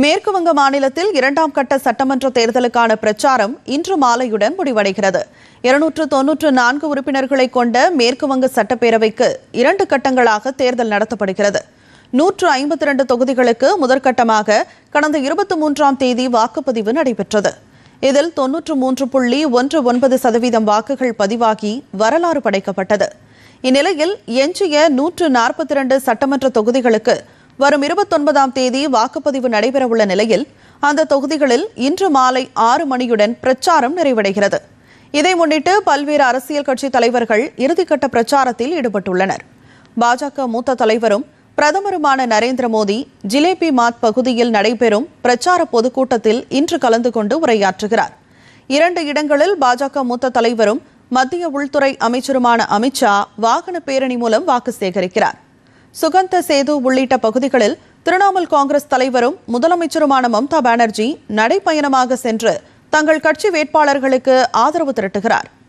மேற்கு வங்க மாநிலத்தில் இரண்டாம் கட்ட சட்டமன்ற தேர்தலுக்கான பிரச்சாரம் இன்று மாலையுடன் முடிவடைகிறது. 294 உறுப்பினர்களை கொண்ட மேற்கு வங்க சட்டப்பேரவைக்கு 2 கட்டங்களாக தேர்தல் நடத்தப்படுகிறது. 152 தொகுதிகளுக்கு முதற்கட்டமாக கடந்த 23ஆம் தேதி வாக்குப்பதிவு நடைபெற்றது. இதில் 93.19% வாக்குகள் பதிவாகி வரலாறு படைக்கப்பட்டது. இந்நிலையில் எஞ்சிய 142 சட்டமன்ற தொகுதிகளுக்கு வரும் 29ஆம் தேதி வாக்குப்பதிவு நடைபெறவுள்ள நிலையில் அந்த தொகுதிகளில் இன்று மாலை 6 மணியுடன் பிரச்சாரம் நிறைவடைகிறது. இதை முன்னிட்டு பல்வேறு அரசியல் கட்சி தலைவர்கள் இறுதிக்கட்ட பிரச்சாரத்தில் ஈடுபட்டுள்ளனர். பாஜக மூத்த தலைவரும் பிரதமருமான நரேந்திர மோடி ஜிலேபி மாத் பகுதியில் நடைபெறும் பிரச்சார பொதுக்கூட்டத்தில் இன்று கலந்து கொண்டு உரையாற்றுகிறார். 2 இடங்களில் பாஜக மூத்த தலைவரும் மத்திய உள்துறை அமைச்சருமான அமித்ஷா வாகன பேரணி மூலம் வாக்கு சேகரிக்கிறார். சுகந்த சேது உள்ளிட்ட பகுதிகளில் திரிணாமுல் காங்கிரஸ் தலைவரும் முதலமைச்சருமான மம்தா பானர்ஜி நடைப்பயணமாக சென்று தங்கள் கட்சி வேட்பாளர்களுக்கு ஆதரவு திரட்டுகிறார்.